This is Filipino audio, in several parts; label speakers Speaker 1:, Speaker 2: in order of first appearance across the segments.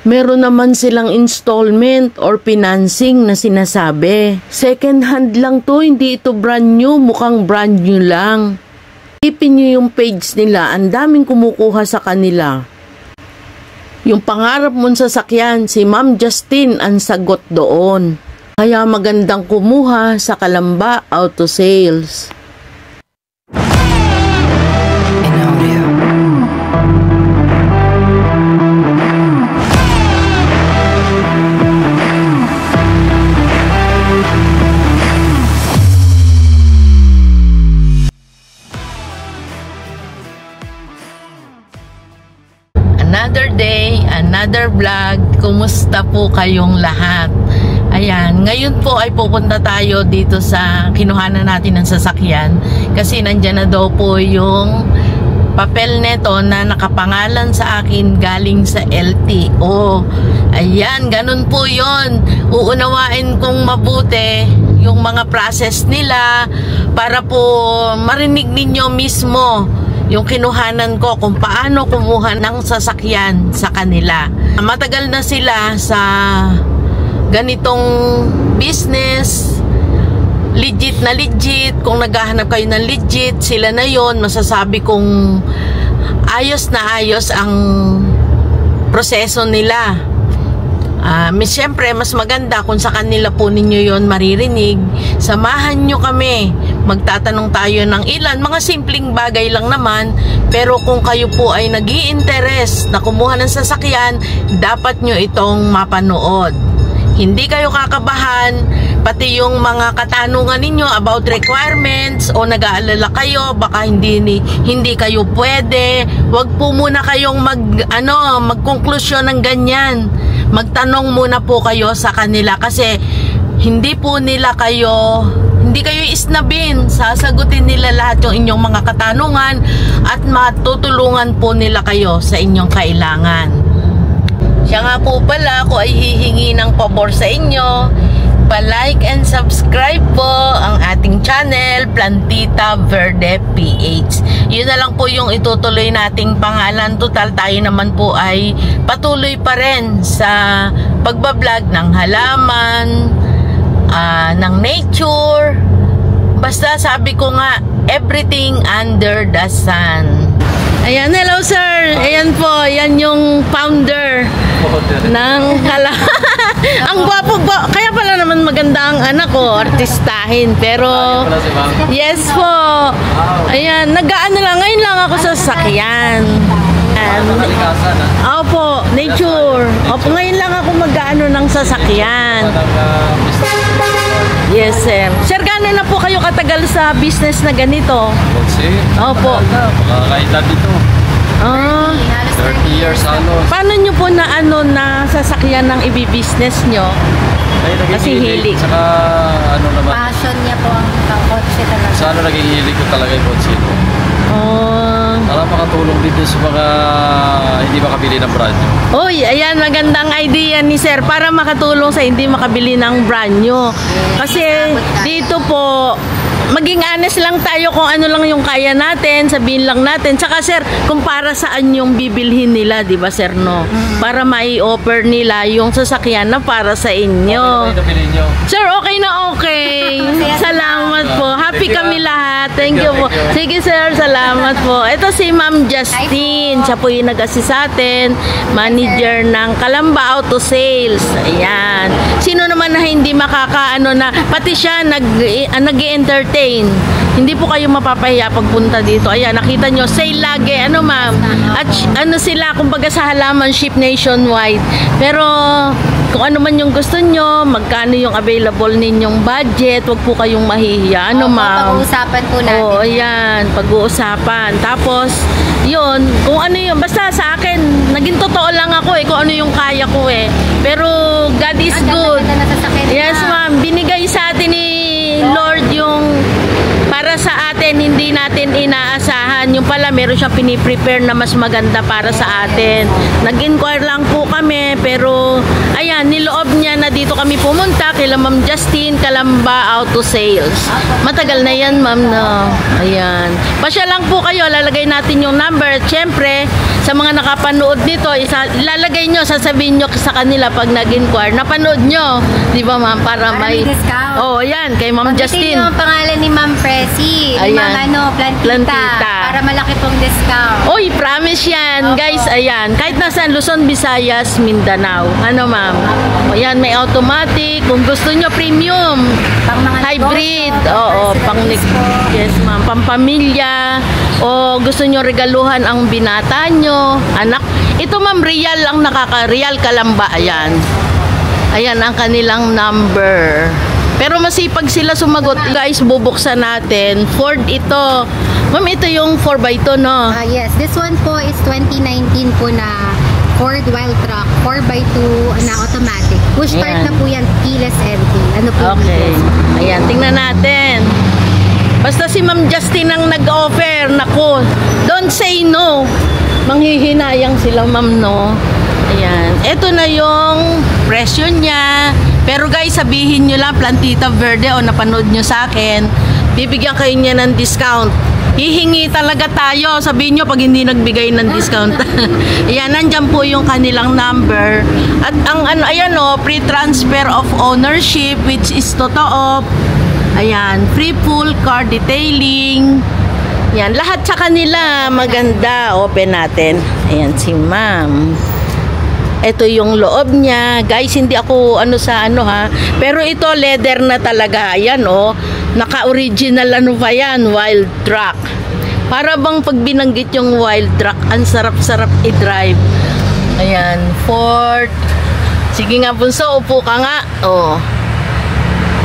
Speaker 1: Meron naman silang installment or financing na sinasabi. Second hand lang to, hindi ito brand new, mukhang brand new lang. Tipin nyo yung page nila, ang daming kumukuha sa kanila. Yung pangarap mong sasakyan, si Ma'am Justine ang sagot doon. Kaya magandang kumuha sa Kalamba Auto Sales.
Speaker 2: Another day, another vlog. Kumusta po kayong lahat? Ayan, ngayon po ay pupunta tayo dito sa kinuhanan natin ng sasakyan kasi nandyan na daw po yung papel neto na nakapangalan sa akin galing sa LTO. Ayan, ganun po yon. Uunawain kong mabuti yung mga process nila para po marinig ninyo mismo yung kinuhanan ko kung paano kumuha ng sasakyan sa kanila. Matagal na sila sa ganitong business, legit na legit. Kung naghahanap kayo ng legit, sila na yon. Masasabi kong ayos na ayos ang proseso nila. Siyempre, mas maganda kung sa kanila po ninyo yon maririnig. Samahan nyo kami. Magtatanong tayo ng ilan. Mga simpleng bagay lang naman. Pero kung kayo po ay nag-i-interest na kumuha ng sasakyan, dapat nyo itong mapanood. Hindi kayo kakabahan. Pati yung mga katanungan ninyo about requirements o nag-aalala kayo, baka hindi kayo pwede. Huwag po muna kayong magkonklusyon ng ganyan. Magtanong muna po kayo sa kanila kasi hindi kayo isnabin. Sasagutin nila lahat yung inyong mga katanungan at matutulungan po nila kayo sa inyong kailangan. Siya nga po pala, ako ay hihingi ng pabor sa inyo. Pa-like and subscribe po ang ating channel, Plantita Verde PH. Yun na lang po yung itutuloy nating pangalan. Total tayo naman po ay patuloy pa rin sa pagbablog ng halaman, ng nature. Basta sabi ko nga, everything under the sun. Ayan, hello sir. Ayan po, yan yung founder ng ang gwapo. Kaya pala naman maganda ang anak ko, artistahin. Pero, yes po. Ayan, ngayon lang ako sa sasakyan. Opo, nature. Opo, ngayon lang ako mag-ano ng sasakyan. Yes, sir. Sir, gano'n na po kayo katagal sa business na ganito? Opo.
Speaker 3: Makakaitad dito. 30 years halos.
Speaker 2: Paano nyo po na sasakyan ng ibibusiness nyo? Kasi hilig.
Speaker 3: Saka naman.
Speaker 4: Passion niya po ang kotse talaga.
Speaker 3: Sa naging hilig ko talaga yung kotse ko. Para makatulong dito sa mga hindi makabili ng brand new.
Speaker 2: Uy, ayan, magandang idea ni sir para makatulong sa hindi makabili ng brand new. Kasi dito po, maging honest lang tayo kung ano lang yung kaya natin, sabihin lang natin. Saka sir, kung para saan yung bibilhin nila, di ba sir, no? Para mai-offer nila yung sasakyan na para sa inyo. Sir, okay na okay. Salamat po. Happy kami lahat. Thank you po. Sige sir, salamat po. Ito si Ma'am Justine. Siya po yung nag-assist sa atin. Manager ng Kalamba Auto Sales. Ayan. Sino naman na hindi makakaano na, pati siya nag-i-entertain. Hindi po kayo mapapahiya pagpunta dito. Ayan, nakita nyo, sale lagi. Ano ma'am? At sila, kumbaga sa halaman, ship nationwide. Pero kung ano man yung gusto nyo, magkano yung available ninyong budget, wag po kayong mahihiya. Ano ma'am?
Speaker 4: Pag-uusapan po natin.
Speaker 2: Oo, ayan, pag-uusapan. Tapos, yun, kung ano yun, basta sa akin, naging totoo lang ako kung ano yung kaya ko Pero God is good. Yes ma'am, binigay sa atin ni Lord yung para sa atin, hindi natin inaasahan. Yung pala, meron siyang piniprepare na mas maganda para sa atin. Nag-inquire lang po kami, pero ayan, niloob niya na dito kami pumunta kay Ma'am Justine, Kalamba Auto Sales. Matagal na yan, ma'am, no? Ayan. Pasya lang po kayo, lalagay natin yung number. Siyempre, Sa mga nakapanood nito, ilalagay nyo, sasabihin nyo sa kanila pag nag-inquire, napanood nyo, di ba ma'am, para may
Speaker 4: discount.
Speaker 2: Oh, yan, kay Ma'am Justin.
Speaker 4: Pagkitin nyo ang pangalan ni Ma'am Presi, ni Ma'am Plantita, para malaki pong discount.
Speaker 2: Oy, promise yan, guys, ayan, kahit nasa Luzon, Visayas, Mindanao, ano ma'am, ayan, may automatic, kung gusto nyo premium,
Speaker 4: Pang mga
Speaker 2: hybrid,
Speaker 4: negosyo,
Speaker 2: pang yes ma'am, pampamilya, o gusto nyo regaluhan ang binata nyo, anak. Ito ma'am, real ang real Kalamba, ayan. Ayan ang kanilang number. Pero masipag sila sumagot. Guys, bubuksan natin. Ford ito. Ma'am, ito yung 4x2, no?
Speaker 4: Yes, this one po is 2019 po na Ford Wild Truck 4x2 na automatic. Push start
Speaker 2: Ayan.
Speaker 4: na po yan, keyless entry. Ano po?
Speaker 2: Okay. Ayan, tingnan natin. Basta si Ma'am Justin ang nag-offer. Naku, don't say no. Manghihinayang sila, ma'am, no? Ayan. Ito na yung presyo niya. Pero guys, sabihin nyo lang, Plantita Verde, o napanood nyo sa akin, bibigyan kayo niya ng discount. Hihingi talaga tayo. Sabihin nyo pag hindi nagbigay ng discount. Ayan, nandyan po yung kanilang number. At ang ano, ayan o, free transfer of ownership, which is totoo. Ayan, free full car detailing. Yan, lahat sa kanila maganda. Open natin. Ayan si ma'am. Ito yung loob niya. Guys, hindi ako ano sa ano ha. Pero ito leather na talaga. Ayan oh. Naka-original ano pa yan. Wild truck. Para bang pag binanggit yung wild truck, ang sarap-sarap i-drive. Ayan. Ford. Sige nga bunso, upo ka nga. Oh.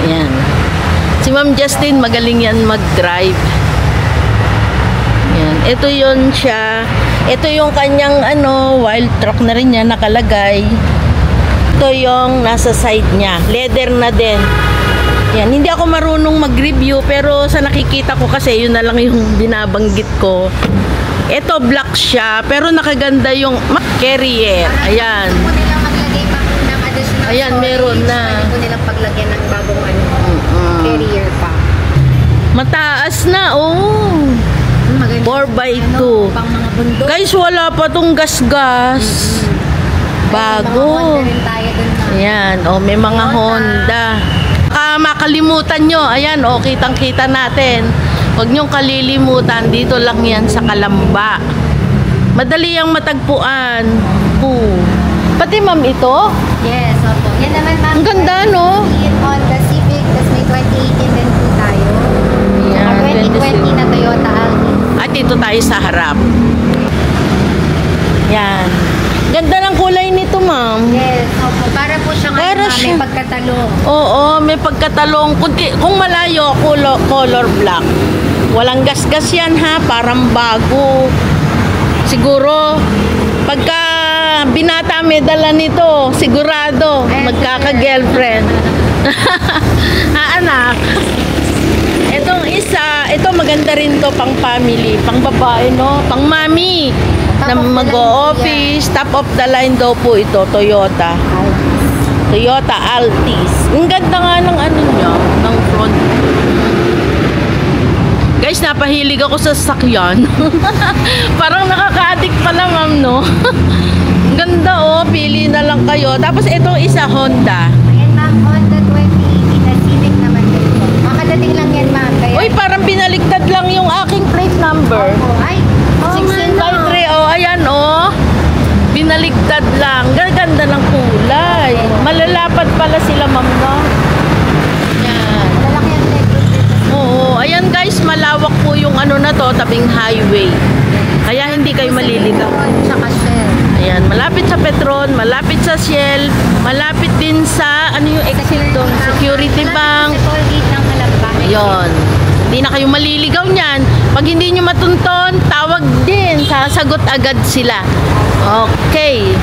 Speaker 2: Ayan. Si Ma'am Justin, magaling yan mag-drive. Yan. Ito yun siya. Ito yung kanyang ano, wild truck na rin niya nakalagay. Ito yung nasa side niya. Leather na din. Yan. Hindi ako marunong mag-review pero sa nakikita ko kasi yun na lang yung binabanggit ko. Ito black siya pero nakaganda yung carrier. Ayan. Ayan, meron na.
Speaker 4: Pwede po nilang paglagyan ng bagong ano, carrier pa.
Speaker 2: Mataas na, oh. 4x2.
Speaker 4: Pang mga bundok.
Speaker 2: Guys, wala pa tong gas-gas. Bago. Ayan, oh, may mga Honda. Makalimutan nyo. Ayan, oh, kitang-kita natin. Huwag nyong kalilimutan. Dito lang yan sa Kalamba. Madali ang matagpuan. Pati ma'am ito?
Speaker 4: Yes, opo. Yan naman ma'am.
Speaker 2: Ang ganda, no?
Speaker 4: Honda Civic, tapos may 2018 din po tayo.
Speaker 2: Ayan,
Speaker 4: 2020 na Toyota Altis.
Speaker 2: At dito tayo sa harap. Yan. Ganda ng kulay nito, ma'am.
Speaker 4: Yes, opo. Para po siya
Speaker 2: Para
Speaker 4: ngayon,
Speaker 2: siya.
Speaker 4: may pagkatalong.
Speaker 2: Oo, may pagkatalong. Kung malayo, color black. Walang gas-gas yan, ha? Parang bago. Siguro, pagka binata may dala nito, sigurado, magkaka-girlfriend. Anak. Itong isa, ito maganda rin to pang family, pang babae, no? Pang mami. Na mag-o-office, top of the line daw po ito, Toyota. Toyota Altis. Ang ganda nga ng ano niya, ng front. Guys, napahilig ako sa sasakyan. Parang nakaka-addict pala, ma'am, no? Ang ganda, oh. Pili na lang kayo. Tapos itong isa, Honda.
Speaker 4: Ayan ma'am, Honda 2018 na Civic naman din po. Makadating lang yan ma'am. Kaya...
Speaker 2: Uy, parang binaligtad lang yung aking plate number.
Speaker 4: Ay,
Speaker 2: 1653, oh, ayan, oh. Binaligtad lang. Ganda ng kulay. Malalapad pala sila, ma'am, no? Yan.
Speaker 4: Malaki ang negros dito.
Speaker 2: Oo, ayan guys, malawak po yung ano na to, tabing highway. Kaya hindi kayo maliligaw.
Speaker 4: Tsaka Shell.
Speaker 2: Ayan, malapit sa Petron, malapit sa Shell, malapit din sa, ano yung exit doon? Security Bank.
Speaker 4: Sa toll gate ng Kalamba.
Speaker 2: Ayun. Hindi na kayo maliligaw niyan. Pag hindi nyo matunton, tawag din. Sasagot agad sila. Okay.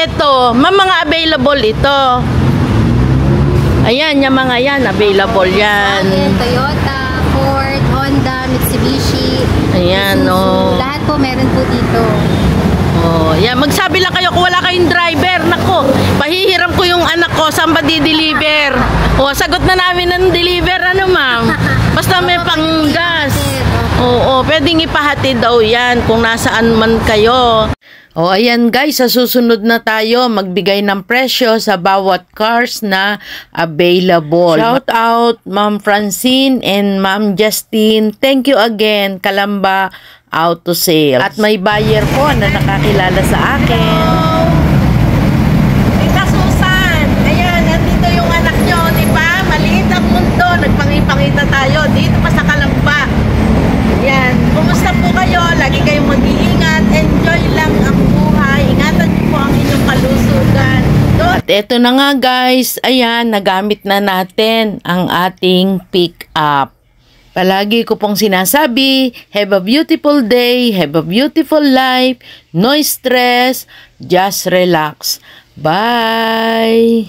Speaker 1: eto, mga available ito. Ayan, yung mga yan, available yan.
Speaker 4: Toyota, Ford, Honda, Mitsubishi,
Speaker 1: Ayan,
Speaker 4: Isuzu. Lahat po meron po dito.
Speaker 1: Oh, yan. Magsabi lang kayo kung wala kayong driver. Nako, pahihiram ko yung anak ko. Saan ba di-deliver? O, sagot na namin ng deliver. Ano, ma'am? Basta may panggas. Oo, pwedeng ipahatid daw yan kung nasaan man kayo. O, ayan guys, sa susunod na tayo magbigay ng presyo sa bawat cars na available. Shout out Ma'am Francine and Ma'am Justine. Thank you again, Kalamba Auto Sales. At may buyer po na nakakilala sa akin. Tita Susan, ayan, nandito yung anak nyo, di ba? Maliit ang mundo, nagpangipangita tayo dito pa sa Kalamba. Ayan, kumusta po kayo? Lagi kayong mag-iingat, enjoy lang ang buhay, ingatan niyo po ang inyong kalusugan. At eto na nga guys, ayan, nagamit na natin ang ating pick up. Palagi ko pong sinasabi, have a beautiful day, have a beautiful life, no stress, just relax. Bye!